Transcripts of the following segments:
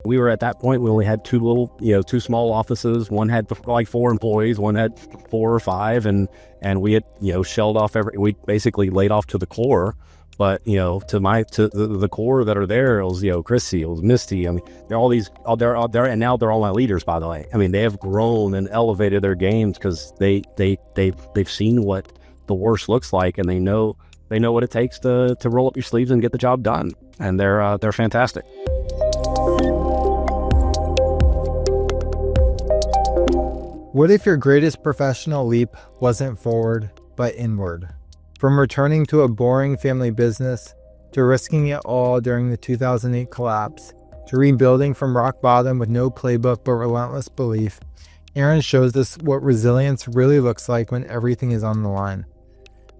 we were at that point, we only had two small offices. One had like 4 employees, one had 4 or 5, and we had, shelled off we basically laid off to the core. But, to the core that are there, it was, Chrissy, it was Misty. I mean, they're and now they're all my leaders, by the way. I mean, they have grown and elevated their games because they've seen what the worst looks like, and they know what it takes to roll up your sleeves and get the job done. And they're fantastic. What if your greatest professional leap wasn't forward, but inward? From returning to a boring family business, to risking it all during the 2008 collapse, to rebuilding from rock bottom with no playbook but relentless belief, Aaron shows us what resilience really looks like when everything is on the line.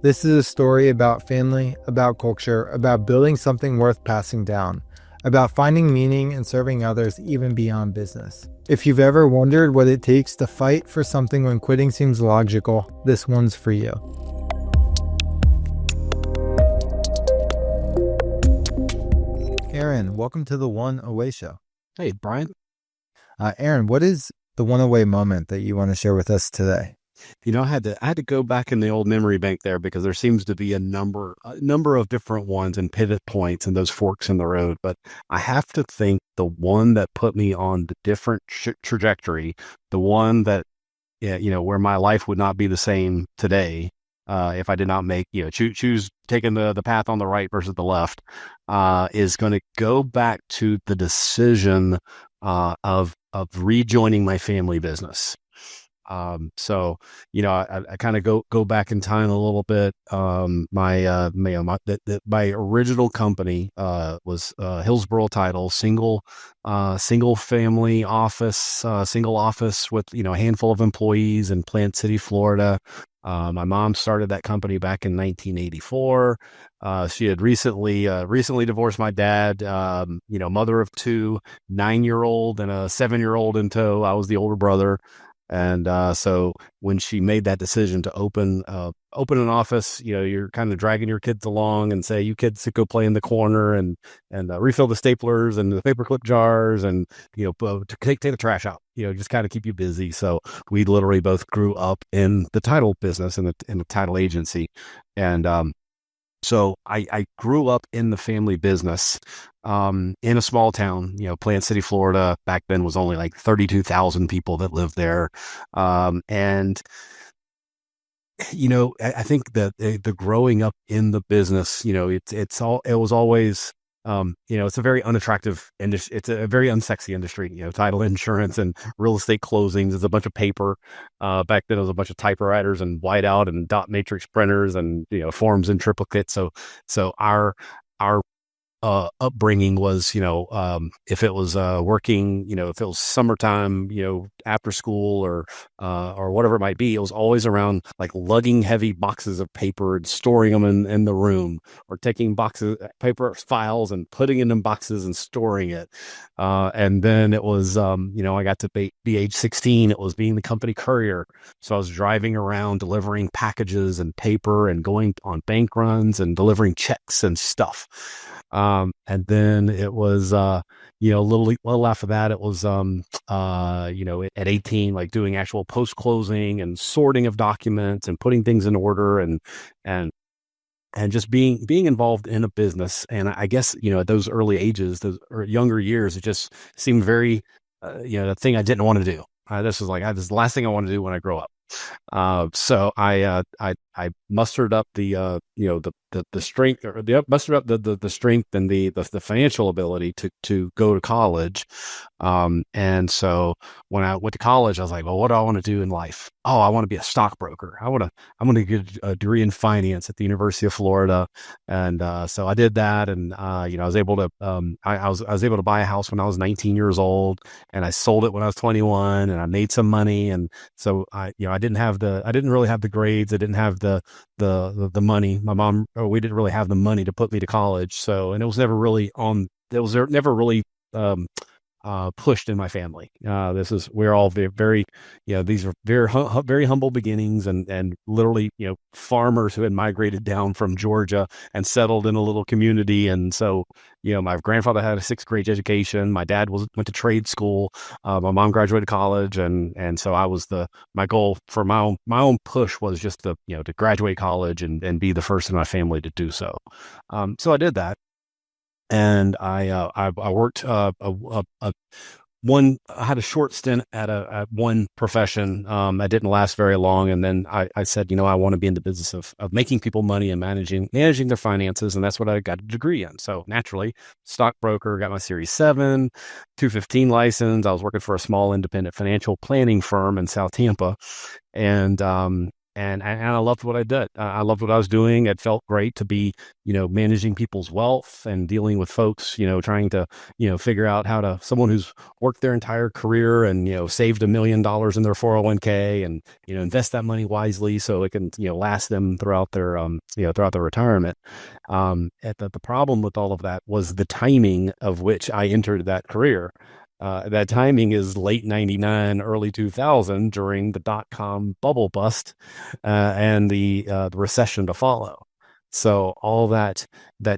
This is a story about family, about culture, about building something worth passing down, about finding meaning and serving others even beyond business. If you've ever wondered what it takes to fight for something when quitting seems logical, this one's for you. Aaron, welcome to the One Away Show. Hey, Brian. Aaron, what is the one away moment that you want to share with us today? I had to go back in the old memory bank there because there seems to be a number of different ones and pivot points and those forks in the road. But I have to think the one that put me on the different trajectory, the one that, where my life would not be the same today if I did not make, choose taking the path on the right versus the left, is going to go back to the decision of rejoining my family business. So, I kind of go back in time a little bit. My original company, was, Hillsborough Title, single family office, single office with, a handful of employees in Plant City, Florida. My mom started that company back in 1984. She had recently divorced my dad, mother of 2, 9-year-old and a 7-year-old in tow. I was the older brother. And so when she made that decision to open an office, you're kind of dragging your kids along and say, you kids go play in the corner and refill the staplers and the paperclip jars and, to take the trash out, just kind of keep you busy. So we literally both grew up in the title business in the title agency. And so I grew up in the family business, in a small town, Plant City, Florida. Back then was only like 32,000 people that lived there. And I think that the growing up in the business, it was always, it's a very unattractive industry. It's a very unsexy industry, title insurance and real estate closings. It's a bunch of paper. Back then it was a bunch of typewriters and whiteout and dot matrix printers and, forms in triplicate. So our upbringing was, if it was working, if it was summertime, after school or whatever it might be, it was always around like lugging heavy boxes of paper and storing them in the room, or taking boxes, paper files and putting in boxes and storing it. And then it was, I got to be age 16. It was being the company courier. So I was driving around delivering packages and paper and going on bank runs and delivering checks and stuff. And then it was, a little after that, it was, at 18, like doing actual post-closing and sorting of documents and putting things in order and just being involved in a business. And I guess, at those early ages, those younger years, it just seemed very, the thing I didn't want to do. This was the last thing I want to do when I grow up. So I mustered up the strength, or mustered up the strength and the financial ability to go to college. And so when I went to college, I was like, well, what do I want to do in life? Oh, I want to be a stockbroker. I'm going to get a degree in finance at the University of Florida. And, so I did that. And, I was able to, I was able to buy a house when I was 19 years old, and I sold it when I was 21, and I made some money. And so I didn't really have the grades. I didn't have the money. My mom, we didn't really have the money to put me to college. So, and it was never really pushed in my family. We're all very, very, these are very, very humble beginnings, and literally, farmers who had migrated down from Georgia and settled in a little community. And so, my grandfather had a sixth grade education. My dad went to trade school. My mom graduated college. And so my goal for my own push was just to graduate college and be the first in my family to do so. So I did that. And I worked I had a short stint at one profession. I didn't last very long. And then I said, I want to be in the business of making people money and managing their finances. And that's what I got a degree in. So naturally, stockbroker, got my Series 7, 215 license. I was working for a small independent financial planning firm in South Tampa. And I loved what I did. I loved what I was doing. It felt great to be, managing people's wealth and dealing with folks, trying to, figure out someone who's worked their entire career and, saved $1 million in their 401k and, invest that money wisely so it can, last them throughout their retirement. The problem with all of that was the timing of which I entered that career. That timing is late 99, early 2000 during the dot-com bubble bust, and the recession to follow. So all that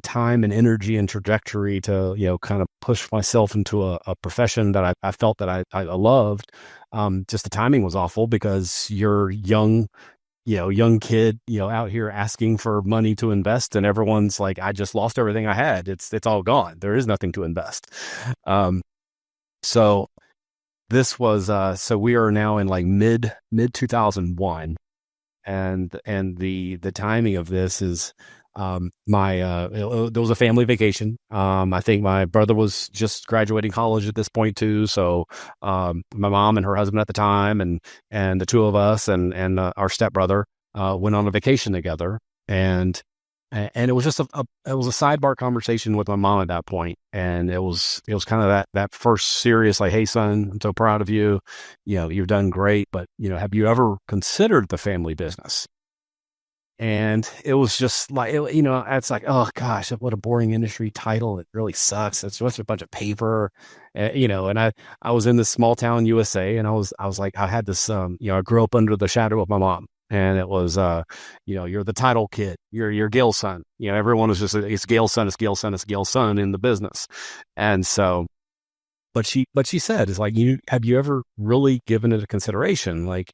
time and energy and trajectory to, kind of push myself into a profession that I felt that I loved, just the timing was awful because you're young kid, out here asking for money to invest, and everyone's like, I just lost everything I had. It's all gone. There is nothing to invest. So this was, so we are now in like mid 2001, and the timing of this is, there was a family vacation. I think my brother was just graduating college at this point too. So, my mom and her husband at the time, and the two of us and our stepbrother, went on a vacation together. And it was just it was a sidebar conversation with my mom at that point. And it was kind of that first serious, like, hey son, I'm so proud of you. You've done great, but have you ever considered the family business? And it was just like, it's like, oh gosh, what a boring industry title. It really sucks. It's just a bunch of paper, and I was in this small town USA, and I was like, I had this, I grew up under the shadow of my mom. And it was, you're the title kid, you're Gail's son. Everyone was just, it's Gail's son, it's Gail's son, it's Gail's son in the business. And so, but she said, it's like, have you ever really given it a consideration? Like,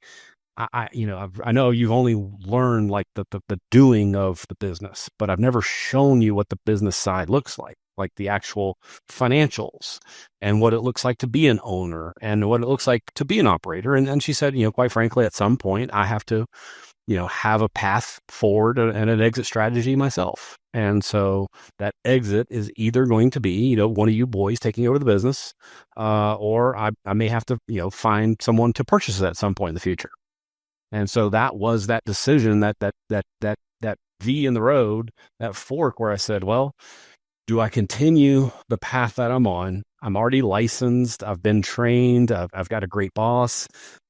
I know you've only learned like the doing of the business, but I've never shown you what the business side looks like the actual financials and what it looks like to be an owner and what it looks like to be an operator. And she said, quite frankly, at some point I have to, have a path forward and an exit strategy myself. And so that exit is either going to be, one of you boys taking over the business, or I may have to, find someone to purchase it at some point in the future. And so that was that decision, that V in the road, that fork where I said, well, do I continue the path that I'm on? I'm already licensed. I've been trained. I've got a great boss.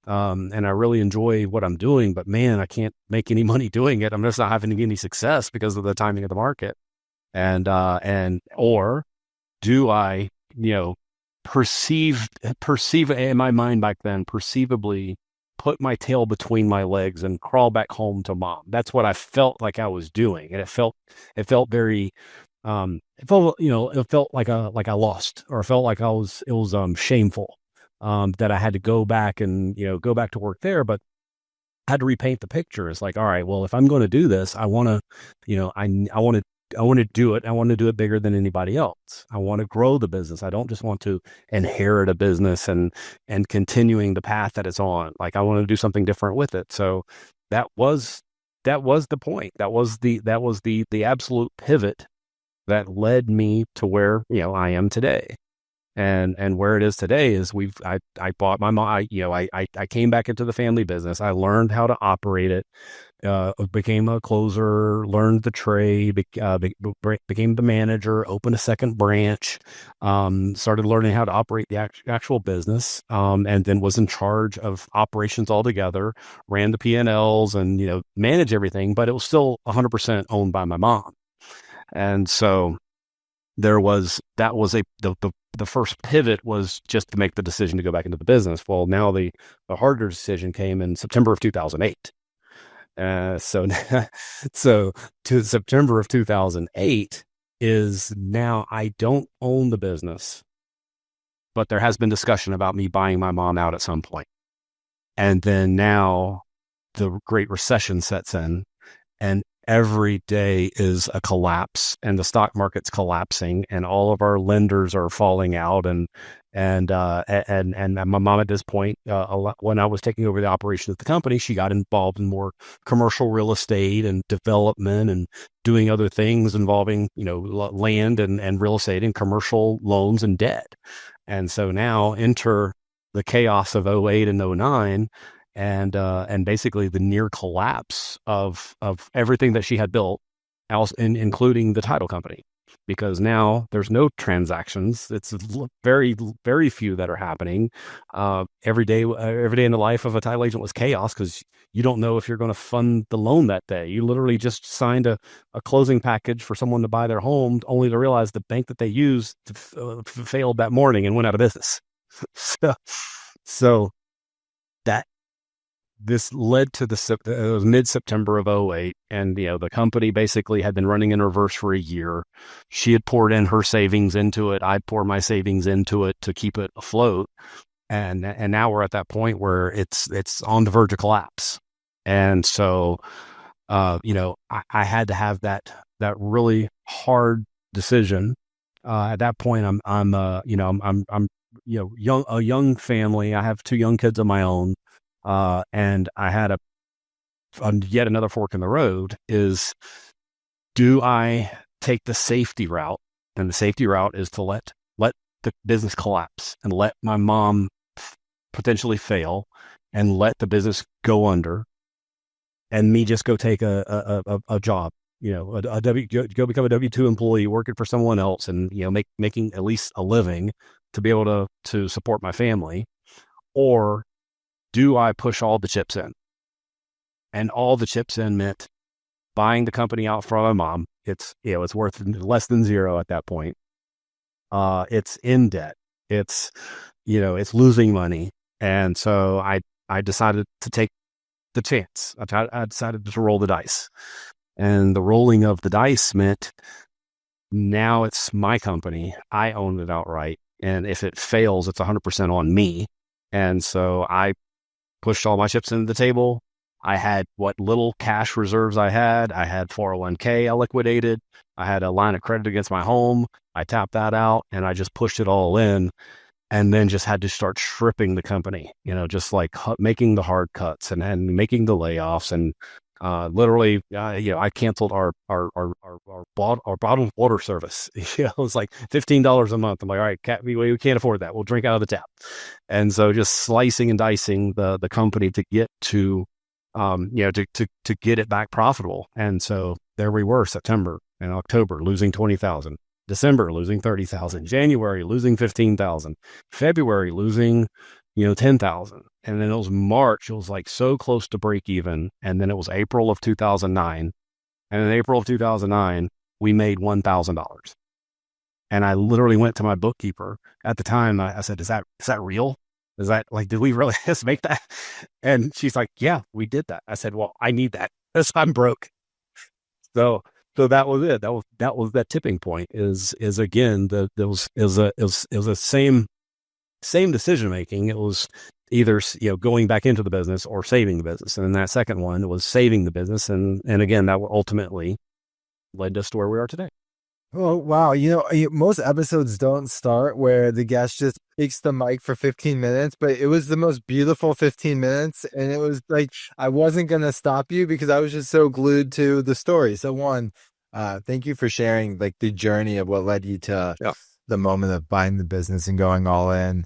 And I really enjoy what I'm doing, but man, I can't make any money doing it. I'm just not having any success because of the timing of the market. Or do I, perceive in my mind back then, perceivably put my tail between my legs and crawl back home to mom. That's what I felt like I was doing. And it felt very, it felt like I lost, or it felt like it was shameful, that I had to go back and, go back to work there, but I had to repaint the picture. It's like, all right, well, if I'm going to do this, I want to, I want to do it. I want to do it bigger than anybody else. I want to grow the business. I don't just want to inherit a business and continuing the path that it's on. Like, I want to do something different with it. So that was the point. That was the absolute pivot that led me to where, I am today. And where it is today is I bought my mom, I came back into the family business. I learned how to operate it, became a closer, learned the trade, became the manager, opened a second branch, started learning how to operate the actual business, and then was in charge of operations altogether, ran the P&Ls and, managed everything, but it was still 100% owned by my mom. And so that was the the first pivot was just to make the decision to go back into the business. Well, now the harder decision came in September of 2008. So so to September of 2008 is now I don't own the business, but there has been discussion about me buying my mom out at some point. And then now the Great Recession sets in, and every day is a collapse, and the stock market's collapsing, and all of our lenders are falling out, and my mom at this point, when I was taking over the operation of the company, she got involved in more commercial real estate and development and doing other things involving, land and real estate and commercial loans and debt. And so now enter the chaos of '08 and '09, and basically the near collapse of everything that she had built, including the title company, because now there's no transactions. It's very, very few that are happening. Every day in the life of a title agent was chaos, because you don't know if you're going to fund the loan that day. You literally just signed a closing package for someone to buy their home, only to realize the bank that they used failed that morning and went out of business. So that this led to it was mid-September of '08, and the company basically had been running in reverse for a year. She had poured in her savings into it. I'd poured my savings into it to keep it afloat, and now we're at that point where it's on the verge of collapse. And so, I had to have that really hard decision. At that point, I'm a young family. I have 2 young kids of my own. And I had yet another fork in the road is, do I take the safety route? And the safety route is to let the business collapse and let my mom potentially fail and let the business go under, and me just go take a job, go become a W-2 employee working for someone else, and, making at least a living to be able to support my family. Or do I push all the chips in? And all the chips in meant buying the company out from my mom. It's worth less than zero at that point. It's in debt. It's losing money. And so I decided to take the chance. I decided to roll the dice. And the rolling of the dice meant now it's my company. I own it outright. And if it fails, it's 100% on me. And so I pushed all my chips into the table. I had what little cash reserves I had. I had 401k I liquidated. I had a line of credit against my home. I tapped that out, and I just pushed it all in, and then just had to start stripping the company, just like making the hard cuts and making the layoffs. And literally, I canceled our bottled water service. It was like $15 a month. I'm like, all right, we can't afford that. We'll drink out of the tap. And so just slicing and dicing the company to get to get it back profitable. And so there we were, September and October, losing 20,000, December, losing 30,000, January, losing 15,000, February, losing 10,000. And then it was March. It was like so close to break even. And then it was April of 2009. And in April of 2009, we made $1,000. And I literally went to my bookkeeper at the time. I said, is that real? Is that did we really just make that? And she's like, yeah, we did that. I said, well, I need that because I'm broke. So that was it. That was that tipping point is again, it was the same decision making. It was either going back into the business or saving the business, and then that second one was saving the business, and again that ultimately led us to where we are today. Oh, wow. Most episodes don't start where the guest just takes the mic for 15 minutes, but it was the most beautiful 15 minutes. And it was like, I wasn't going to stop you because I was just so glued to the story. So one, thank you for sharing the journey of what led you to the moment of buying the business and going all in.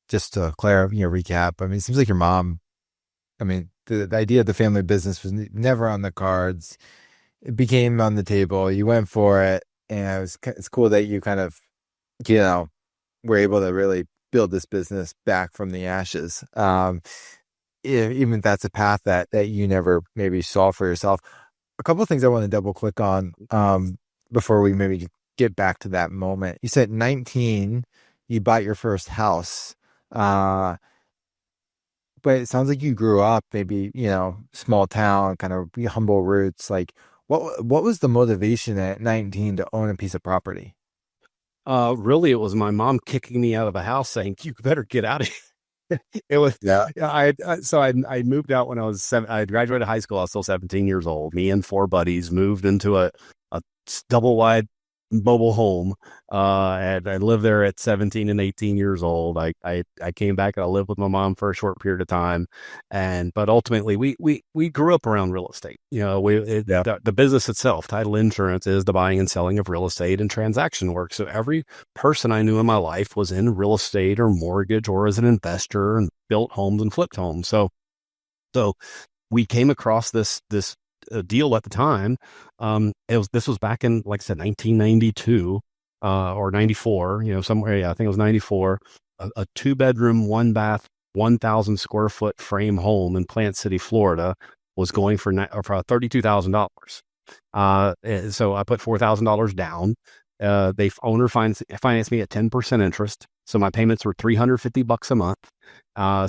Just to recap, I mean, it seems like your mom, the idea of the family business was never on the cards. It became on the table. You went for it, and it's cool that you kind of, were able to really build this business back from the ashes. Even if that's a path that you never maybe saw for yourself. A couple of things I want to double click on before we maybe get back to that moment. You said 19, you bought your first house. Uh, but it sounds like you grew up maybe, small town, kind of humble roots. Like what was the motivation at 19 to own a piece of property? Really, it was my mom kicking me out of the house saying, "You better get out of here." It was, Yeah. yeah, I moved out when I was seven. I graduated high school. I was still 17 years old. Me and four buddies moved into a double wide mobile home. And I lived there at 17 and 18 years old. I came back and I lived with my mom for a short period of time. But ultimately we grew up around real estate. Yeah. The business itself, title insurance, is the buying and selling of real estate and transaction work. So every person I knew in my life was in real estate or mortgage or as an investor and built homes and flipped homes. So we came across this deal at the time. This was back in, like I said, 1992 or 94. Somewhere. Yeah, I think it was 94. A 2-bedroom, 1-bath, 1,000 square foot frame home in Plant City, Florida, was going for $32,000. So I put $4,000 down. They owner financed me at 10% interest. So my payments were $350 a month.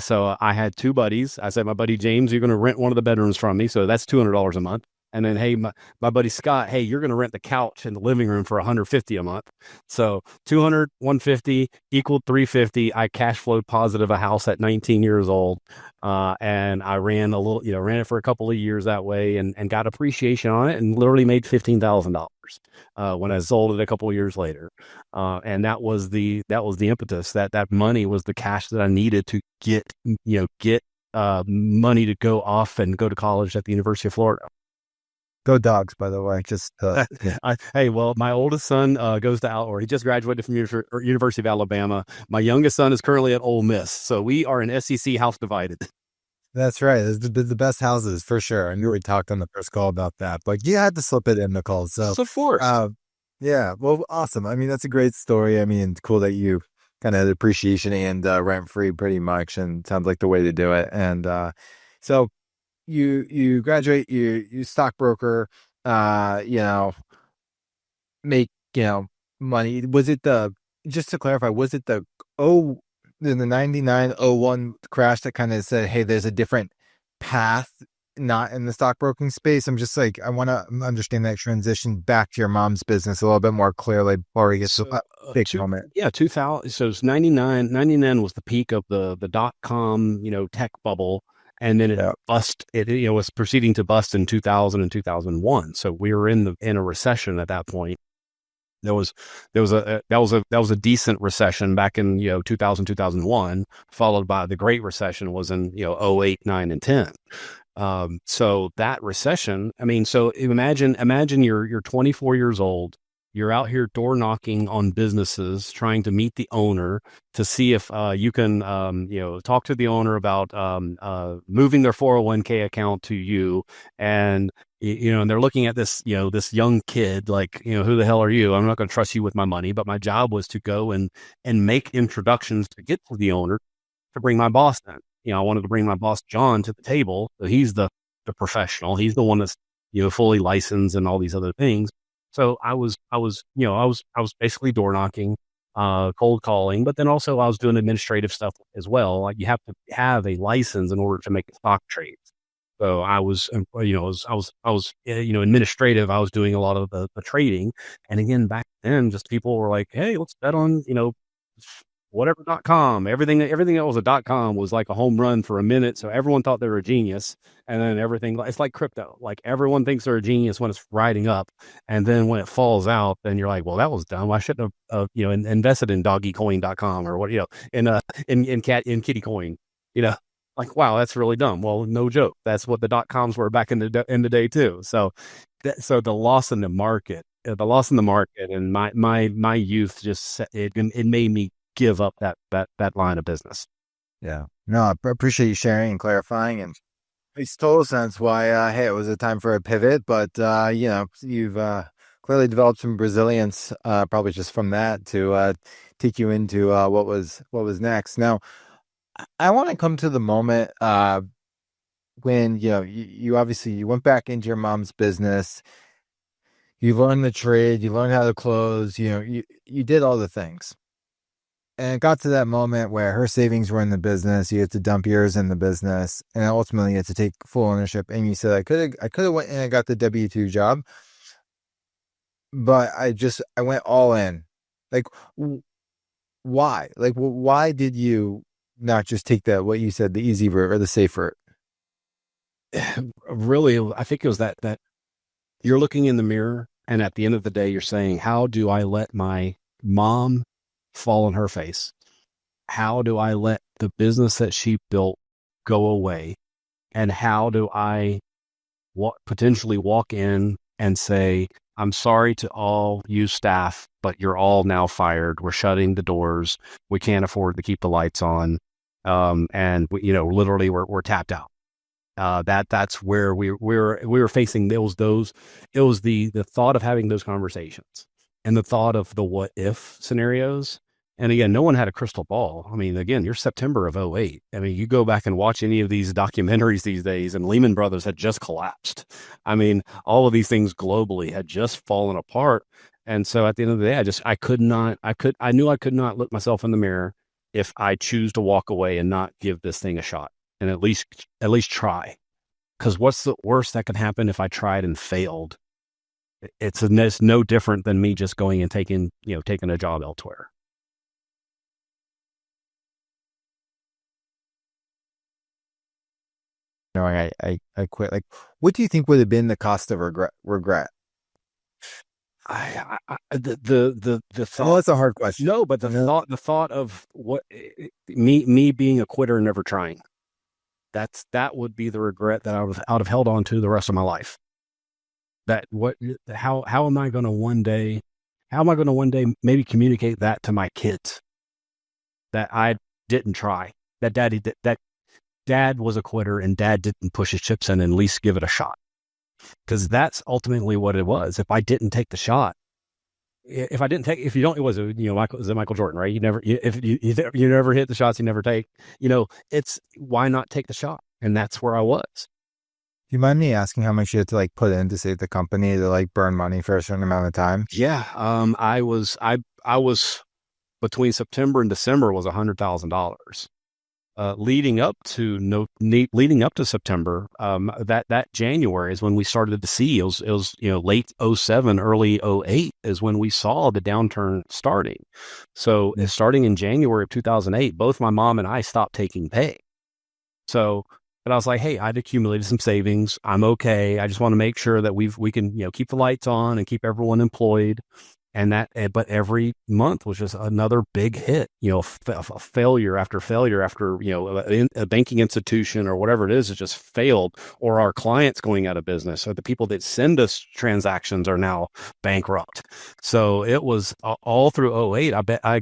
So I had two buddies. I said, my buddy James, you're going to rent one of the bedrooms from me. So that's $200 a month. And then, hey, my buddy Scott, hey, you're going to rent the couch in the living room for $150 a month. So 200, 150 equaled 350. I cash flowed positive a house at 19 years old. And I ran ran it for a couple of years that way and got appreciation on it and literally made $15,000 when I sold it a couple of years later. And that was the impetus. That money was the cash that I needed to get money to go off and go to college at the University of Florida. Go Dogs, by the way. Just Hey, well, my oldest son goes to he just graduated from University of Alabama. My youngest son is currently at Ole Miss, so we are an SEC house divided. That's right. It's the best houses for sure. I knew we talked on the first call about that, but you had to slip it in, Nicole. So, of course. Yeah, well, awesome. I mean, that's a great story. I mean, it's cool that you kind of had appreciation and rent free pretty much, and sounds like the way to do it. And so you graduate, you stockbroker, make money. Was it just to clarify, was it the 9901 crash that kind of said, hey, there's a different path, not in the stockbroking space? I'm just like, I want to understand that transition back to your mom's business a little bit more clearly before we get to that big moment. Yeah, 2000. So it's 99. 99 was the peak of the dot-com, tech bubble. And then it was proceeding to bust in 2000 and 2001. So we were in a recession at that point. That was a decent recession back in 2000, 2001, followed by the Great Recession was in 08, 9, and 10. So that recession, I mean, so imagine you're 24 years old. You're out here door knocking on businesses, trying to meet the owner to see if you can, talk to the owner about moving their 401k account to you. And, and they're looking at this, this young kid, like, who the hell are you? I'm not going to trust you with my money. But my job was to go and make introductions to get to the owner to bring my boss in. I wanted to bring my boss, John, to the table. So he's the professional. He's the one that's, fully licensed and all these other things. So I was basically door knocking, cold calling, but then also I was doing administrative stuff as well. Like you have to have a license in order to make stock trades. So I was, administrative. I was doing a lot of the trading. And again, back then, just people were like, hey, let's bet on, whatever.com. Everything that was a .com was like a home run for a minute. So everyone thought they were a genius. And then it's like crypto. Like everyone thinks they're a genius when it's riding up. And then when it falls out, then you're like, well, that was dumb. I shouldn't have, invested in doggycoin.com or what, in kitty coin, like, wow, that's really dumb. Well, no joke. That's what the .coms were back in the day too. So the loss in the market, and my youth just, it made me give up that line of business. Yeah. No, I appreciate you sharing and clarifying, and it makes total sense why hey, it was a time for a pivot, but you've clearly developed some resilience, probably just from that to take you into what was next. Now, I want to come to the moment when you obviously you went back into your mom's business. You learned the trade, you learned how to close, you did all the things. And it got to that moment where her savings were in the business, you had to dump yours in the business, and ultimately you had to take full ownership. And you said, I could have went and I got the W-2 job, but I went all in. Like, why? Like, why did you not just take what you said, the easy route or the safe route? Really, I think it was that you're looking in the mirror, and at the end of the day, you're saying, how do I let my mom fall on her face? How do I let the business that she built go away? And how do I potentially walk in and say, I'm sorry to all you staff, but you're all now fired. We're shutting the doors. We can't afford to keep the lights on. And literally we're tapped out. That's where we were facing. It was the thought of having those conversations and the thought of the what if scenarios. And again, no one had a crystal ball. I mean, again, you're September of '08. I mean, you go back and watch any of these documentaries these days, and Lehman Brothers had just collapsed. I mean, all of these things globally had just fallen apart. And so at the end of the day, I knew I could not look myself in the mirror if I choose to walk away and not give this thing a shot and at least try. Because what's the worst that can happen if I tried and failed? It's no different than me just going and taking a job elsewhere. No, I quit. Like, what do you think would have been the cost of regret? The Oh, thought. that's a hard question. No, but the thought of what me being a quitter and never trying. That would be the regret that I would have held on to the rest of my life. How am I going to one day maybe communicate that to my kids, that I didn't try, that dad was a quitter and dad didn't push his chips in and at least give it a shot. Because that's ultimately what it was. If I didn't take the shot, it was Michael Jordan, right? If you never hit the shots you never take, it's why not take the shot? And that's where I was. Do you mind me asking how much you had to put in to save the company, to burn money for a certain amount of time? Yeah. I was between September and December was $100,000. Leading up to September, that January is when we started to see it was late 07, early 08 is when we saw the downturn starting. So starting in January of 2008, both my mom and I stopped taking pay. So, but I was like, hey, I'd accumulated some savings. I'm okay. I just want to make sure that we can keep the lights on and keep everyone employed. But every month was just another big hit, a failure after failure after, a banking institution or whatever it is just failed, or our clients going out of business, or the people that send us transactions are now bankrupt. So it was all through '08. I bet I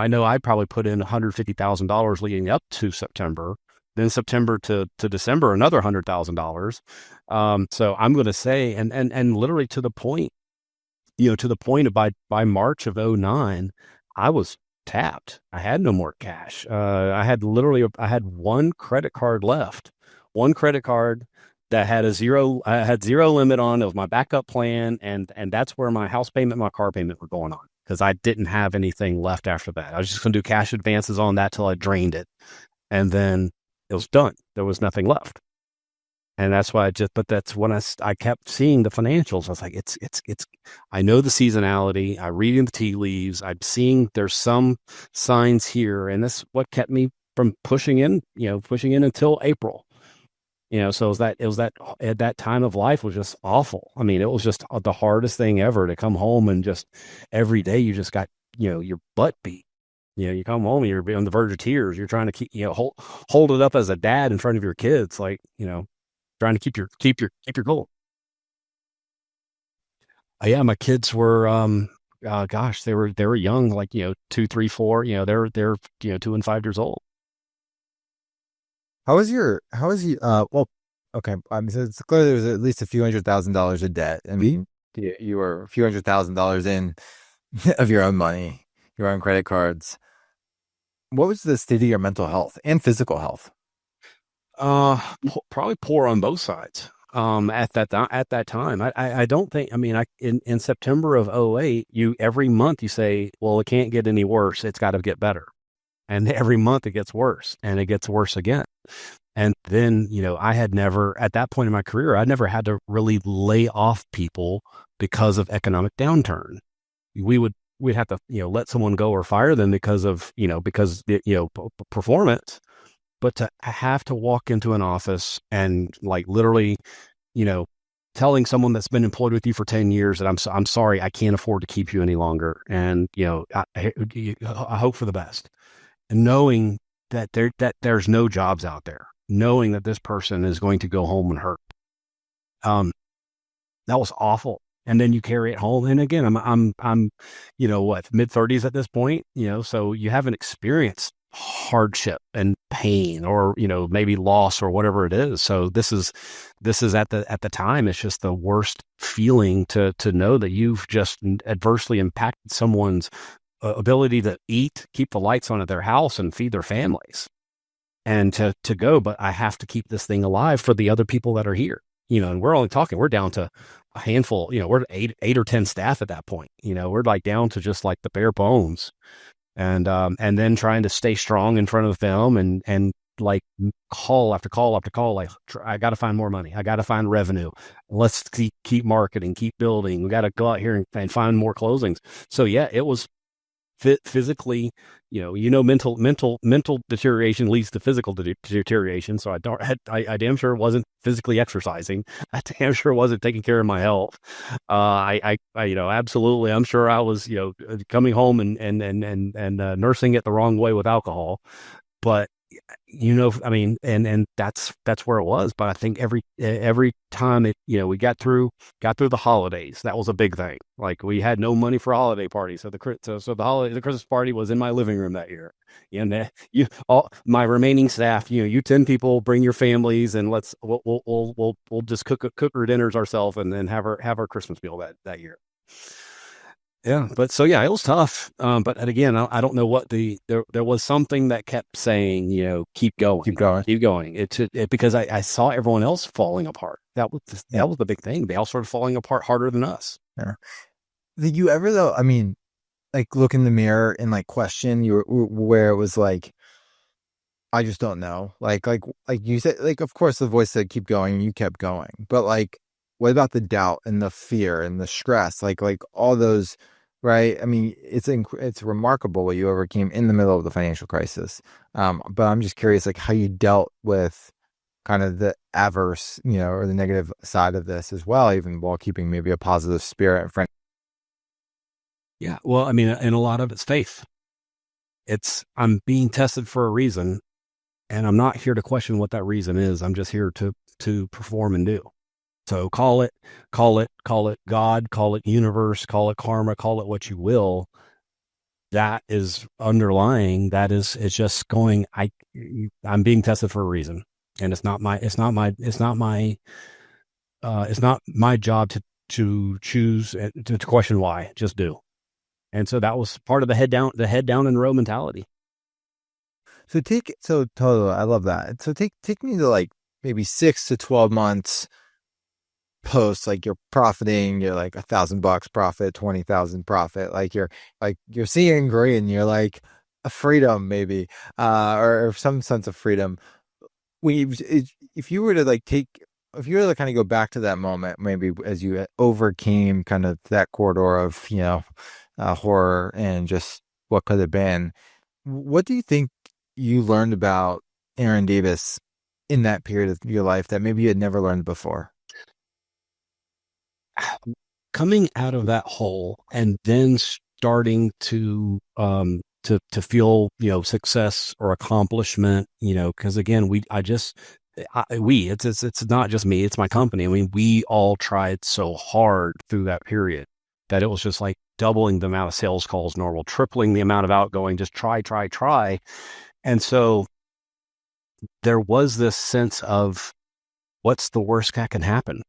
know I probably put in $150,000 leading up to September. Then September to December, another $100,000. So I'm going to say, and literally to the point of by March of '09, I was tapped. I had no more cash. I had one credit card left, one credit card that had I had zero limit on. It was my backup plan. And that's where my house payment, my car payment were going on, because I didn't have anything left after that. I was just going to do cash advances on that till I drained it. And then it was done. There was nothing left. And that's why but that's when I kept seeing the financials. I was like, I know the seasonality. I'm reading the tea leaves. I'm seeing there's some signs here. And that's what kept me from pushing in until April. So it was that at that time of life was just awful. I mean, it was just the hardest thing ever to come home and just every day you just got, your butt beat. You come home and you're on the verge of tears. You're trying to keep, hold it up as a dad in front of your kids. Like, trying to keep your cool. Yeah, my kids were gosh, they were young, like 2, 3, 4. They're 2 and 5 years old. How was you? Well, okay. So it's clear there was at least a few $100,000 of debt. I mean, you were a few $100,000 in of your own money, your own credit cards. What was the state of your mental health and physical health? Probably poor on both sides. at that time. I don't think, I mean, in September of '08, you, every month you say, well, it can't get any worse. It's got to get better. And every month it gets worse and it gets worse again. And then, I had never, at that point in my career, I never had to really lay off people because of economic downturn. We'd have to, let someone go or fire them because of, performance. But to have to walk into an office and like literally, you know, telling someone that's been employed with you for 10 years that I'm sorry, I can't afford to keep you any longer. And, I hope for the best. And knowing that there's no jobs out there, knowing that this person is going to go home and hurt. That was awful. And then you carry it home. And again, I'm mid-30s at this point, so you haven't experienced hardship and pain or, maybe loss or whatever it is. So this is at the time, it's just the worst feeling to know that you've just adversely impacted someone's ability to eat, keep the lights on at their house and feed their families, and to go, but I have to keep this thing alive for the other people that are here, and we're down to a handful, we're eight or 10 staff at that point, we're like down to just like the bare bones, and then trying to stay strong in front of the film and like call after call after call, like I got to find more money. I got to find revenue. Let's keep marketing, keep building. We got to go out here and find more closings. So yeah, it was physically, mental deterioration leads to physical deterioration. So I damn sure wasn't physically exercising. I damn sure wasn't taking care of my health. Absolutely. I'm sure I was, coming home and nursing it the wrong way with alcohol, but I mean, and that's where it was. But I think every time we got through the holidays, that was a big thing. Like we had no money for holiday parties. So the Christmas party was in my living room that year. All my remaining staff, you 10 people, bring your families and we'll just cook our dinners ourselves and then have our Christmas meal that year. Yeah, but so yeah, it was tough. But again, I don't know what there was something that kept saying, keep going, Keep going. keep going. It because I saw everyone else falling apart. That was the big thing. They all started falling apart harder than us. Yeah. Did you ever though? I mean, like look in the mirror and like question you where it was like, I just don't know. Like you said, like of course the voice said keep going, and you kept going. But like, what about the doubt and the fear and the stress? Like all those, right? I mean, it's remarkable what you overcame in the middle of the financial crisis. But I'm just curious, like how you dealt with kind of the adverse, or the negative side of this as well, even while keeping maybe a positive spirit and friend. Yeah, well, I mean, and a lot of it's faith. I'm being tested for a reason, and I'm not here to question what that reason is. I'm just here to perform and do. So call it God, call it universe, call it karma, call it what you will. That is underlying. It's just going. I'm being tested for a reason, and it's not my job to choose to question why. Just do. And so that was part of the head down in the row mentality. So totally, I love that. So take me to like maybe 6 to 12 months post, like you're profiting, you're like $1,000 profit, 20,000 profit, like you're seeing green, you're like a freedom maybe, or some sense of freedom. If you were to kind of go back to that moment, maybe as you overcame kind of that corridor of, horror and just what could have been, what do you think you learned about Aaron Davis in that period of your life that maybe you had never learned before? Coming out of that hole and then starting to feel, success or accomplishment, because again, it's not just me, it's my company. I mean, we all tried so hard through that period that it was just like doubling the amount of sales calls normal, tripling the amount of outgoing, just try. And so there was this sense of what's the worst that can happen?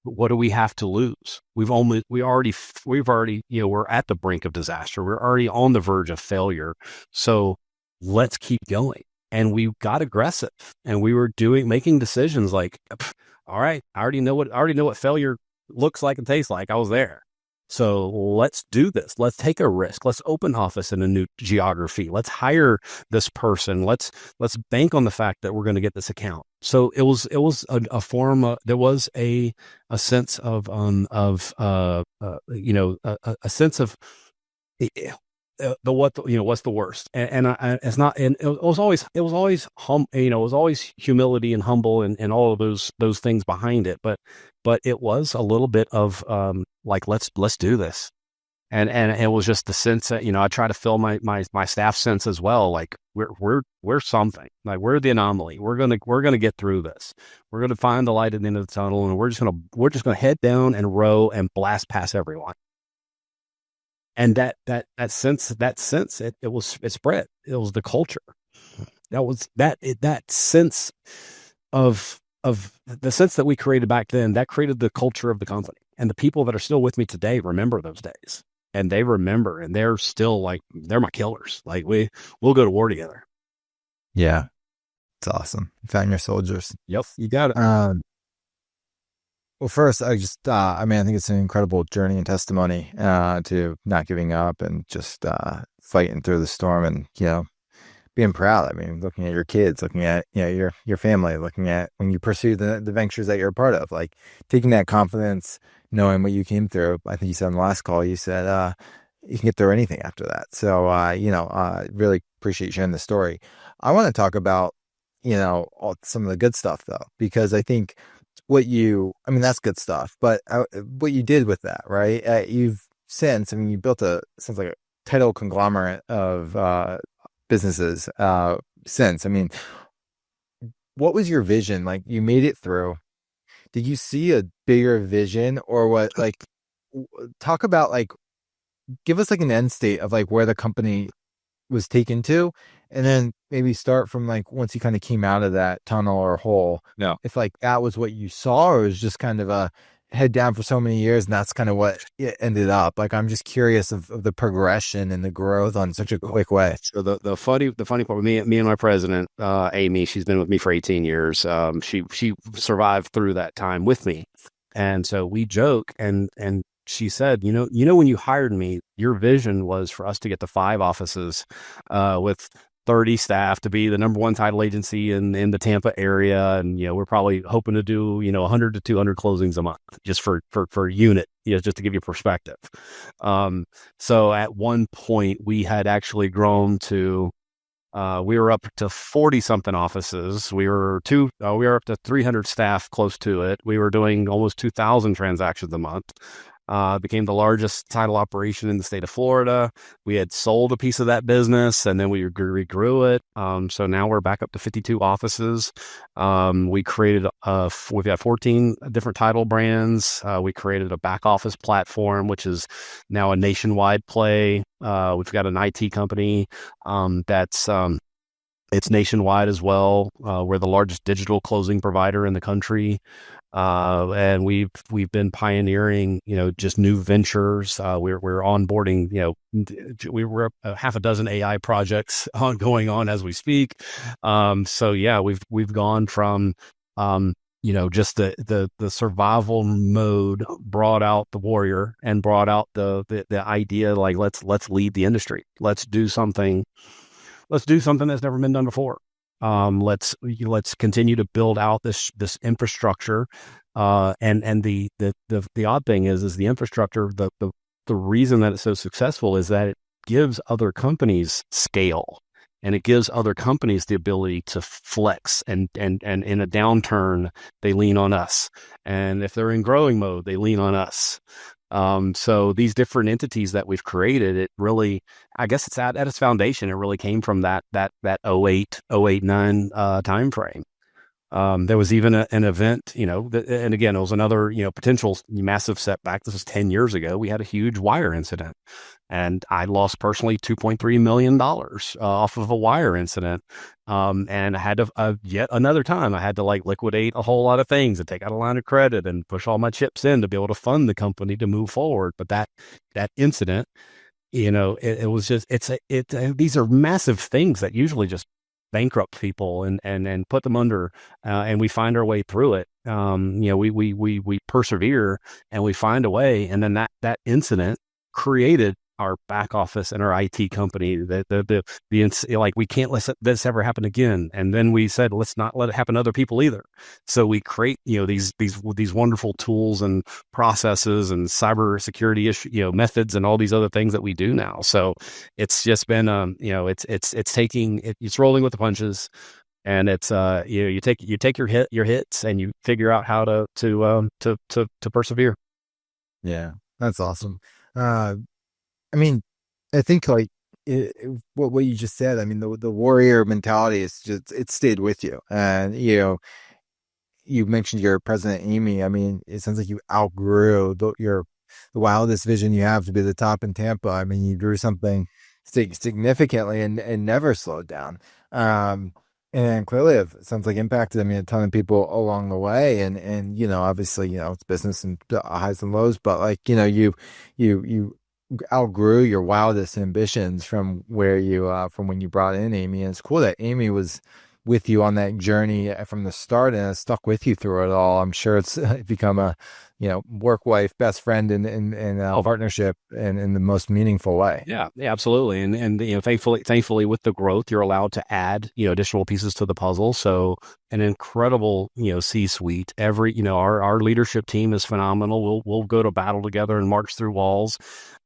What do we have to lose? We've already, we're at the brink of disaster. We're already on the verge of failure. So let's keep going. and we got aggressive, and we were making decisions like, all right, I already know what failure looks like and tastes like. I was there. So let's do this. Let's take a risk. Let's open office in a new geography. Let's hire this person. Let's bank on the fact that we're going to get this account. So it was a form of, there was a sense of a sense of what's the worst, and it's not, and it was always it was always humility and humble and all of those things behind it, but it was a little bit of like, let's do this. And it was just the sense that, I try to fill my staff sense as well. Like we're something, like we're the anomaly. We're going to get through this. We're going to find the light at the end of the tunnel, and we're just going to head down and row and blast past everyone. And that sense, it spread. It was the culture. That sense of the sense that we created back then, that created the culture of the company. And the people that are still with me today remember those days, and they remember, and they're still like, they're my killers. Like we'll go to war together. Yeah. It's awesome. You found your soldiers. Yep. You got it. Well, first, I think it's an incredible journey and testimony to not giving up and just fighting through the storm, and being proud. I mean, looking at your kids, looking at your family, looking at when you pursue the ventures that you're a part of, like taking that confidence, knowing what you came through. I think you said on the last call, you said you can get through anything after that. So really appreciate you sharing the story. I want to talk about some of the good stuff though, because I think that's good stuff, but what you did with that, right? You built sounds like a title conglomerate of businesses since. I mean, what was your vision? Like, you made it through. Did you see a bigger vision, or what? Like, talk about, like, give us like an end state of like where the company was taken to, and then maybe start from like once you kind of came out of that tunnel or hole. No. If like that was what you saw, or it was just kind of a head down for so many years, and that's kind of what it ended up. Like, I'm just curious of the progression and the growth on such a quick way. So the funny part with me and my president, Amy, she's been with me for 18 years. She survived through that time with me. And so we joke, and she said, when you hired me, your vision was for us to get to 5 offices with 30 staff, to be the number 1 title agency in the Tampa area. And, we're probably hoping to do, 100 to 200 closings a month just for unit, just to give you perspective. So at one point we had actually grown to, we were up to 40 something offices. We were up to 300 staff, close to it. We were doing almost 2,000 transactions a month. Became the largest title operation in the state of Florida. We had sold a piece of that business, and then we regrew it. So now we're back up to 52 offices. We've got 14 different title brands. We created a back office platform, which is now a nationwide play. We've got an IT company that's it's nationwide as well. We're the largest digital closing provider in the country. And we've been pioneering, just new ventures. We're onboarding, we're a half a dozen AI projects going on as we speak. So yeah, we've gone from, just the survival mode, brought out the warrior, and brought out the idea, like, let's lead the industry. Let's do something that's never been done before. Let's continue to build out this infrastructure. And the odd thing is the infrastructure, the reason that it's so successful is that it gives other companies scale, and it gives other companies the ability to flex, and in a downturn, they lean on us. And if they're in growing mode, they lean on us. So these different entities that we've created, it really, I guess it's at its foundation, it really came from that 08, 09 time frame. There was even an event, and again, it was another, potential massive setback. This was 10 years ago. We had a huge wire incident, and I lost personally $2.3 million off of a wire incident. And I had to, yet another time, I had to liquidate a whole lot of things and take out a line of credit and push all my chips in to be able to fund the company to move forward. But that incident, it was just, these are massive things that usually just bankrupt people and put them under, and we find our way through it. We persevere and we find a way. And then that incident created our back office and our IT company. Like, we can't let this ever happen again. And then we said, let's not let it happen to other people either. So we create, these wonderful tools and processes and cybersecurity methods and all these other things that we do now. So it's just been, it's rolling with the punches. And it's you take your hits and you figure out how to persevere. Yeah, that's awesome. I mean, I think like what you just said. I mean, the warrior mentality is just, it stayed with you, and you mentioned your president Amy. I mean, it sounds like you outgrew the wildest vision you have to be the top in Tampa. I mean, you grew something significantly and never slowed down. And clearly it sounds like impacted, I mean, a ton of people along the way. And obviously, it's business and highs and lows, but like, you outgrew your wildest ambitions from where from when you brought in Amy. And it's cool that Amy was with you on that journey from the start and has stuck with you through it all. I'm sure it's become a, work wife, best friend in partnership and in the most meaningful way. Yeah, absolutely. And thankfully with the growth, you're allowed to add, additional pieces to the puzzle. So an incredible, C-suite. Our leadership team is phenomenal. We'll go to battle together and march through walls.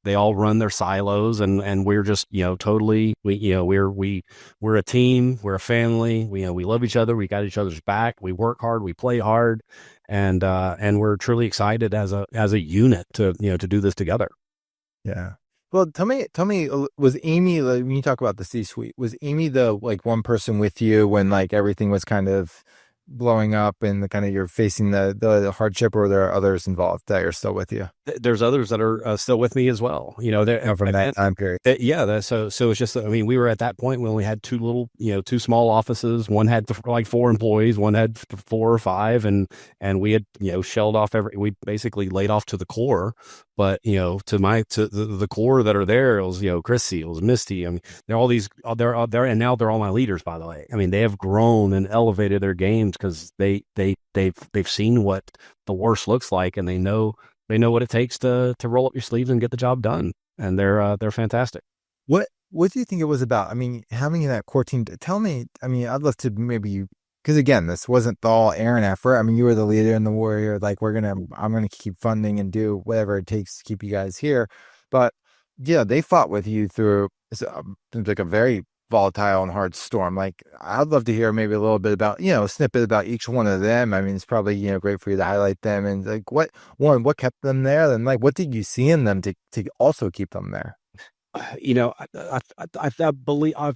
They all run their silos, and we're just, totally, we're a team, we're a family. We love each other. We got each other's back. We work hard. We play hard. And we're truly excited as a unit to do this together. Yeah. Well, tell me, was Amy, like, when you talk about the C-suite, was Amy the like one person with you when like everything was kind of blowing up and you're facing the hardship, or there are others involved that are still with you? There's others that are still with me as well. From that time period. So it's just, I mean, we were at that point when we had two small offices. One had like 4 employees, one had 4 or 5, and we had, shelled off we basically laid off to the core. But, to the core that are there, it was, Chrissy, it was Misty. I mean, they're all these, they're and now they're all my leaders, by the way. I mean, they have grown and elevated their games because they've seen what the worst looks like, and they know what it takes to roll up your sleeves and get the job done. And they're fantastic. What do you think it was about? I mean, having that core team, tell me, I mean, I'd love to maybe, because again, this wasn't the all Aaron effort. I mean, you were the leader and the warrior. Like, I'm going to keep funding and do whatever it takes to keep you guys here. But yeah, they fought with you through like a very volatile and hard storm. Like, I'd love to hear maybe a little bit about, a snippet about each one of them. I mean, it's probably, great for you to highlight them, and like what kept them there, and like what did you see in them to also keep them there? I've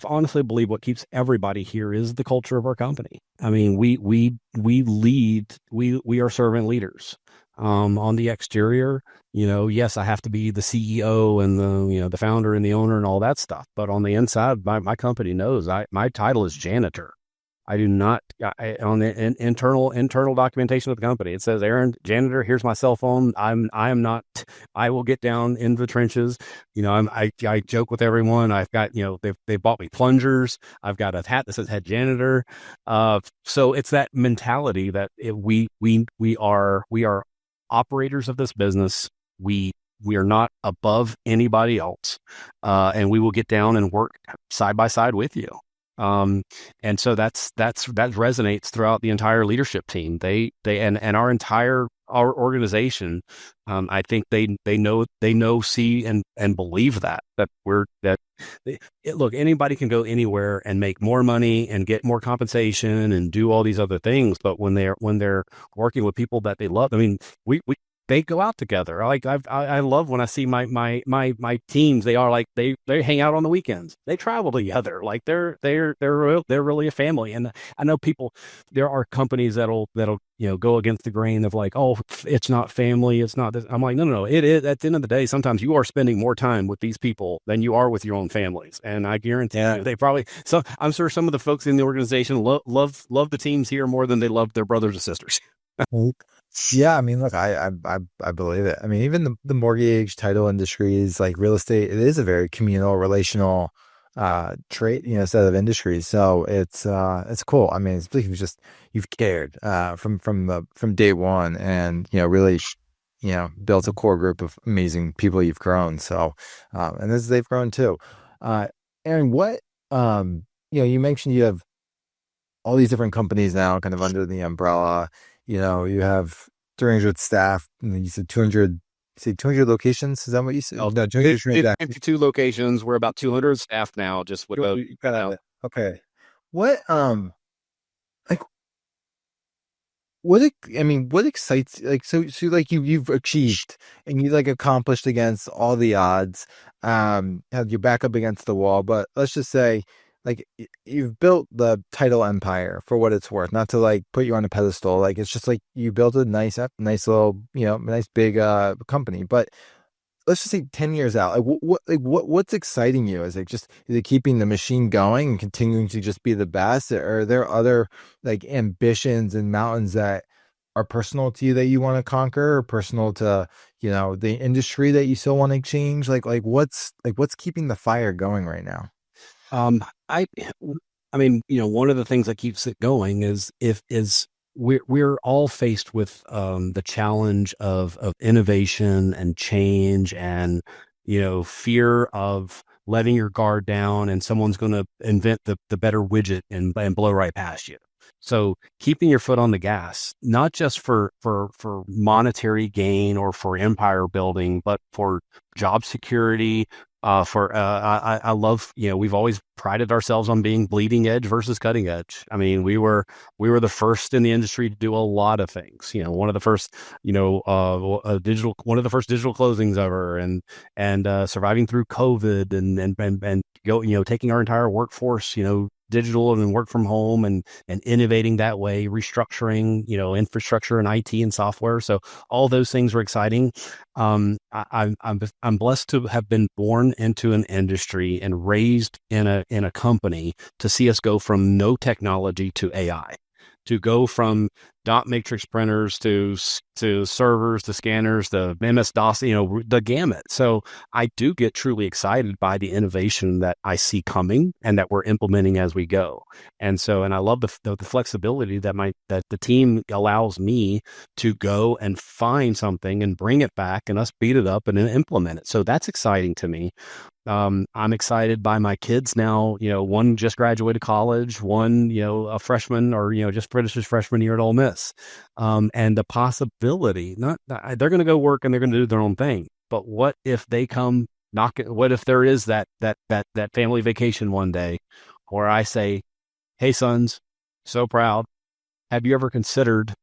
honestly believe what keeps everybody here is the culture of our company. I mean, we lead, we are servant leaders. On the exterior, yes, I have to be the CEO and the founder and the owner and all that stuff. But on the inside, my company knows my title is janitor. I do not, on the internal documentation of the company, it says, Aaron, janitor, here's my cell phone. I will get down in the trenches. I joke with everyone. I've got, they've bought me plungers. I've got a hat that says head janitor. So it's that mentality that we are operators of this business. We are not above anybody else. And we will get down and work side by side with you. And so that resonates throughout the entire leadership team. They and our organization. I think they know, see, and believe that look, anybody can go anywhere and make more money and get more compensation and do all these other things. But when they're working with people that they love, I mean, they go out together. I love when I see my teams. They are like, they hang out on the weekends. They travel together. Like they're really a family. And I know there are companies that'll go against the grain of like, oh, it's not family. It's not this. I'm like, no. It is. At the end of the day, sometimes you are spending more time with these people than you are with your own families. And I guarantee you, they probably, so I'm sure some of the folks in the organization love the teams here more than they love their brothers and sisters. Yeah, I mean, look, I believe it. I mean, even the mortgage title industry is like real estate. It is a very communal, relational trade, set of industries. So it's cool. I mean, it's like you've cared from day one, and really built a core group of amazing people you've grown. So and as they've grown too. Uh, Aaron, what you mentioned you have all these different companies now kind of under the umbrella. You have 300 staff, and then you said 200. Say 200 locations. Is that what you said? Oh, No, 200 transactions. 52 locations. We're about 200 staff now, just with a, You got it. Okay. What like what excites, like, so like you've achieved and you like accomplished against all the odds, had your back up against the wall, but let's just say like you've built the title empire for what it's worth, not to like put you on a pedestal, like it's just like you built a nice little, nice big company, but let's just say 10 years out, what's exciting you? Is it keeping the machine going and continuing to just be the best? Or are there other like ambitions and mountains that are personal to you that you want to conquer, or personal to, the industry that you still want to change? What's keeping the fire going right now? um, I, I mean, one of the things that keeps it going is we're all faced with the challenge of innovation and change, and fear of letting your guard down and someone's going to invent the better widget and blow right past you. So keeping your foot on the gas, not just for monetary gain or for empire building, but for job security. I love, we've always prided ourselves on being bleeding edge versus cutting edge. I mean, we were the first in the industry to do a lot of things. One of the first, one of the first digital closings ever, and surviving through COVID, and go, taking our entire workforce, digital and work from home, and innovating that way, restructuring, infrastructure and IT and software. So all those things were exciting. I'm blessed to have been born into an industry and raised in a company to see us go from no technology to AI, to go from dot matrix printers to servers, to scanners, the MS-DOS, the gamut. So I do get truly excited by the innovation that I see coming and that we're implementing as we go. And I love the flexibility that the team allows me to go and find something and bring it back and us beat it up and then implement it. So that's exciting to me. I'm excited by my kids now. One just graduated college, one, a freshman, or, just finished his freshman year at Ole Miss. And the possibility, they're going to go work and they're going to do their own thing. But what if they come what if there is that family vacation one day where I say, "Hey sons, so proud. Have you ever considered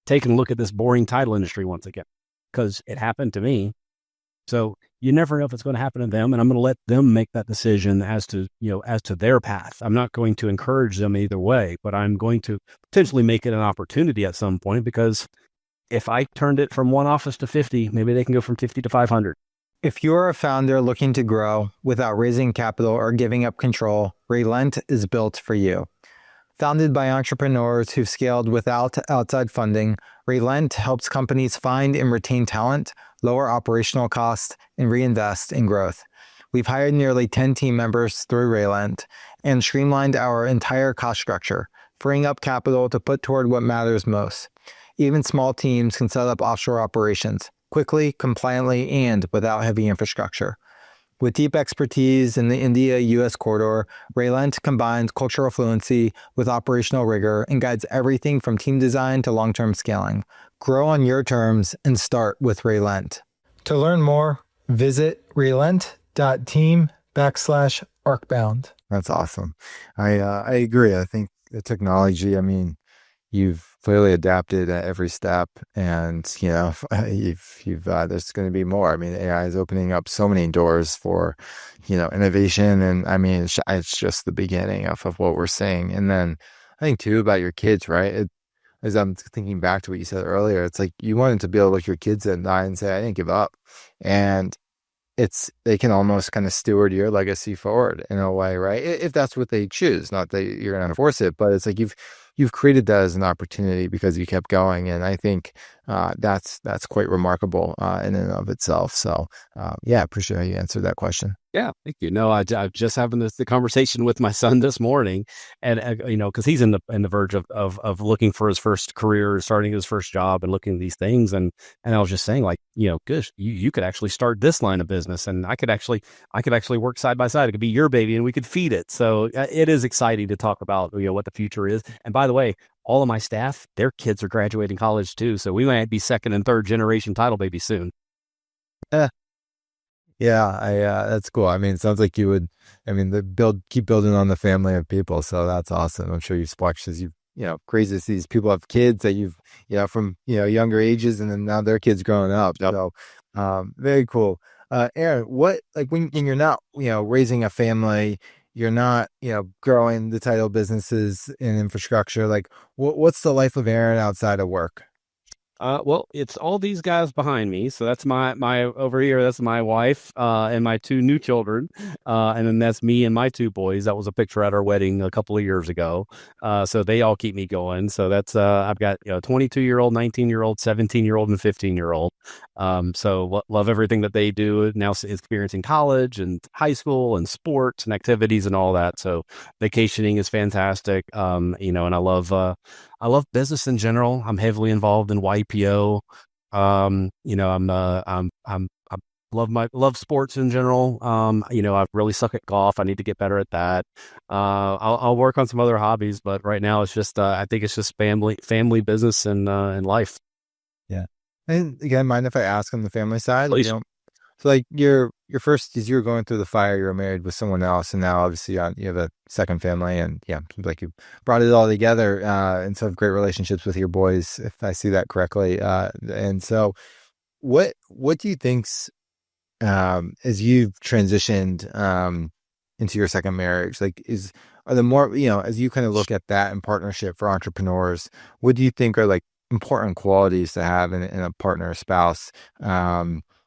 taking a look at this boring title industry once again?" Because it happened to me. So you never know if it's going to happen to them, and I'm going to let them make that decision as to their path. I'm not going to encourage them either way, but I'm going to potentially make it an opportunity at some point, because if I turned it from one office to 50, maybe they can go from 50 to 500. If you're a founder looking to grow without raising capital or giving up control, Relent is built for you. Founded by entrepreneurs who've scaled without outside funding, Relent helps companies find and retain talent, lower operational costs, and reinvest in growth. We've hired nearly 10 team members through Relent and streamlined our entire cost structure, freeing up capital to put toward what matters most. Even small teams can set up offshore operations quickly, compliantly, and without heavy infrastructure. With deep expertise in the India-US corridor, Relent combines cultural fluency with operational rigor and guides everything from team design to long-term scaling. Grow on your terms and start with Relent. To learn more, visit relent.team/arcbound. That's awesome. I agree. I think the technology, you've clearly adapted at every step, and there's going to be more. AI is opening up so many doors for innovation, and it's just the beginning of what we're seeing. And then I think too about your kids, right? As I'm thinking back to what you said earlier, it's like you wanted to be able to look your kids in the eye and say, "I didn't give up," and they can almost kind of steward your legacy forward in a way, right? If that's what they choose, not that you're going to force it, but it's like you've created that as an opportunity because you kept going. And I think that's quite remarkable in and of itself. So yeah, appreciate how you answered that question. Yeah, thank you. No, I just having the conversation with my son this morning, and because he's in the verge of looking for his first career, starting his first job, and looking at these things, and I was just saying, like, gosh, you could actually start this line of business, and I could actually work side by side. It could be your baby, and we could feed it. So it is exciting to talk about what the future is. And by the way, all of my staff, their kids are graduating college too, so we might be second and third generation title babies soon. Eh, yeah, that's cool. I mean, it sounds like you would, I mean, keep building on the family of people. So that's awesome. I'm sure you've watched as crazy to see these people have kids that you've, from, younger ages, and then now their kids growing up. Yep. So, very cool. Aaron, what, like when you're not, raising a family, you're not, growing the title businesses and infrastructure, like what's the life of Aaron outside of work? Well, it's all these guys behind me. So that's my over here. That's my wife and my two new children, and then that's me and my two boys. That was a picture at our wedding a couple of years ago. So they all keep me going. So that's I've got 22-year-old, 19-year-old, 17-year-old, and 15-year-old. So love everything that they do now. Experiencing college and high school and sports and activities and all that. So vacationing is fantastic. And I love business in general. I'm heavily involved in YPO. I love sports in general. I really suck at golf. I need to get better at that. I'll work on some other hobbies, but right now it's just I think it's just family business and life. Yeah. And again, mind if I ask on the family side? Please. So like your first, as you were going through the fire, you were married with someone else, and now obviously you have a second family, and yeah, seems like you brought it all together, and so have great relationships with your boys, if I see that correctly. And so what do you think's as you've transitioned into your second marriage, like are the more, as you kind of look at that in partnership for entrepreneurs, what do you think are like important qualities to have in a partner or spouse,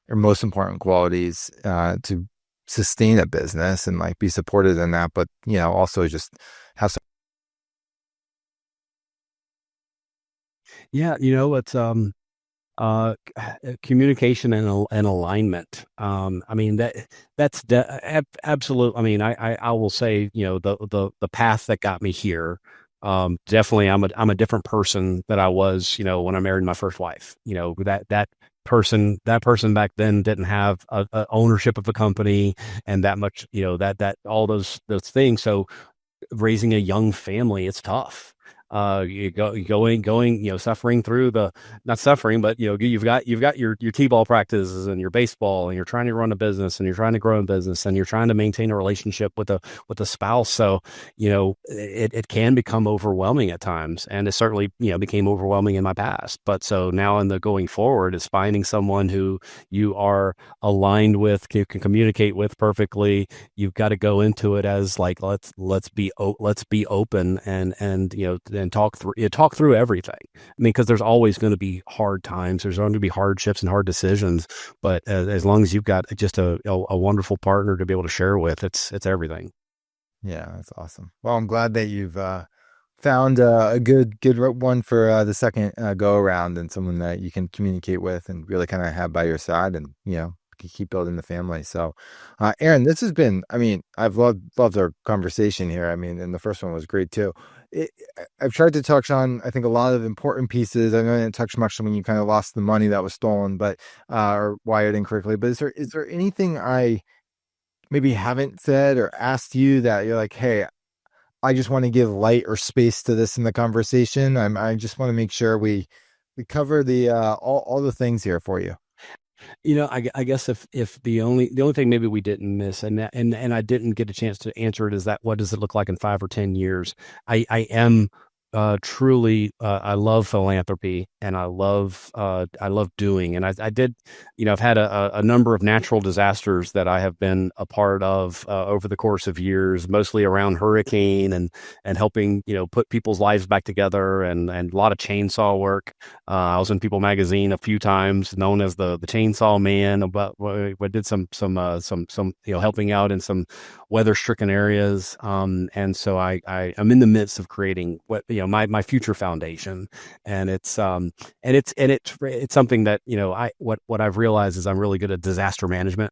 or most important qualities to sustain a business and like be supported in that, but also just have some. Yeah, it's communication and alignment. I mean that's absolute. I mean, I will say, the path that got me here. Definitely, I'm a different person that I was, when I married my first wife. That person back then didn't have a ownership of a company and that much, that all those things. So raising a young family, it's tough. Going, suffering through not suffering, but you've got your t-ball practices and your baseball, and you're trying to run a business, and you're trying to grow a business, and you're trying to maintain a relationship with a spouse. So, it can become overwhelming at times, and it certainly, became overwhelming in my past. But so now in the going forward is finding someone who you are aligned with, can communicate with perfectly. You've got to go into it as like, let's be open and talk through everything. I mean, because there's always going to be hard times. There's going to be hardships and hard decisions. But as long as you've got just a wonderful partner to be able to share with, it's everything. Yeah, that's awesome. Well, I'm glad that you've found a good one for the second go around, and someone that you can communicate with and really kind of have by your side, and keep building the family. So, Aaron, this has been, I mean, I've loved our conversation here. I mean, and the first one was great too. I've tried to touch on, I think, a lot of important pieces. I know I didn't touch much on when you kind of lost the money that was stolen, but or wired incorrectly. But is there anything I maybe haven't said or asked you that you're like, hey, I just want to give light or space to this in the conversation? I just want to make sure we cover the all the things here for you. I guess if the only thing maybe we didn't miss, and I didn't get a chance to answer it, is that what does it look like in 5 or 10 years? I am truly, I love philanthropy, and I love doing, and I did, I've had a number of natural disasters that I have been a part of over the course of years, mostly around hurricane and helping, put people's lives back together, and a lot of chainsaw work. I was in People magazine a few times, known as the Chainsaw Man. But we did some helping out in some weather stricken areas. And so I'm in the midst of creating what, my future foundation. And it's something that, what I've realized is I'm really good at disaster management.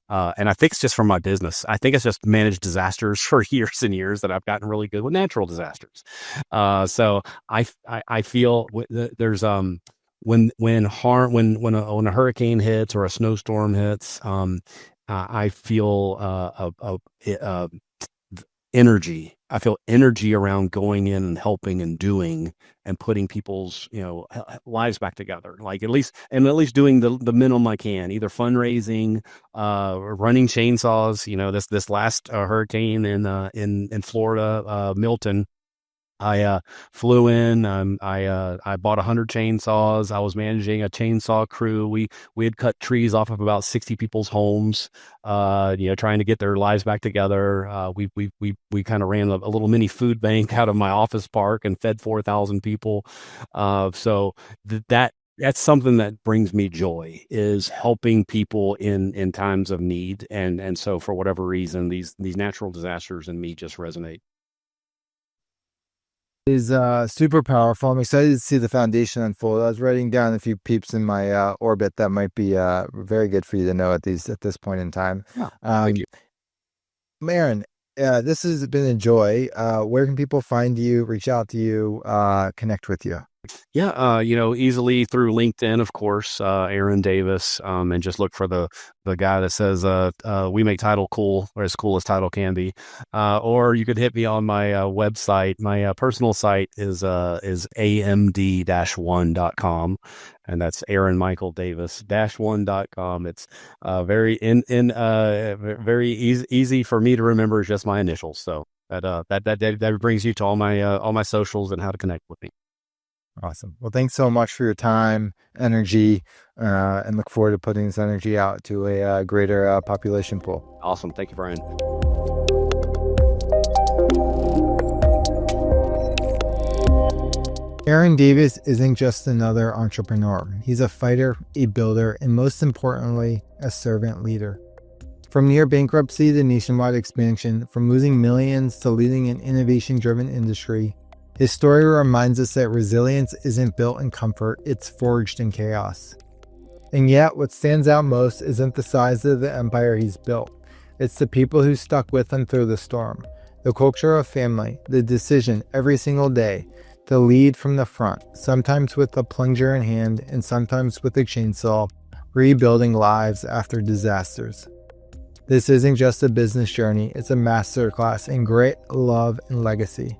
And I think it's just from my business. I think it's just managed disasters for years and years that I've gotten really good with natural disasters. So I feel there's when a hurricane hits or a snowstorm hits, I feel energy. I feel energy around going in and helping and doing and putting people's lives back together. Like at least doing the minimum I can, either fundraising, or running chainsaws. This last hurricane in Florida, Milton. I flew in. I bought 100 chainsaws. I was managing a chainsaw crew. We had cut trees off of about 60 people's homes. Trying to get their lives back together. We kind of ran a little mini food bank out of my office park and fed 4,000 people. So that's something that brings me joy, is helping people in times of need. And so for whatever reason, these natural disasters and me just resonate. Is super powerful. I'm excited to see the foundation unfold. I was writing down a few peeps in my orbit that might be very good for you to know at this point in time. Yeah, thank you. Aaron, this has been a joy. Where can people find you, reach out to you, connect with you? Yeah, easily through LinkedIn, of course, Aaron Davis, and just look for the guy that says, we make title cool, or as cool as title can be. Or you could hit me on my website. My personal site is amd-1.com, and that's Aaron Michael Davis -1.com. It's very easy for me to remember. It's just my initials. So that brings you to all my socials and how to connect with me. Awesome. Well, thanks so much for your time, energy, and look forward to putting this energy out to a greater population pool. Awesome. Thank you, Brian. Aaron Davis isn't just another entrepreneur. He's a fighter, a builder, and most importantly, a servant leader. From near bankruptcy to nationwide expansion, from losing millions to leading an innovation-driven industry, his story reminds us that resilience isn't built in comfort, it's forged in chaos. And yet, what stands out most isn't the size of the empire he's built. It's the people who stuck with him through the storm. The culture of family, the decision every single day to lead from the front, sometimes with a plunger in hand and sometimes with a chainsaw, rebuilding lives after disasters. This isn't just a business journey, it's a masterclass in grit, love, and legacy.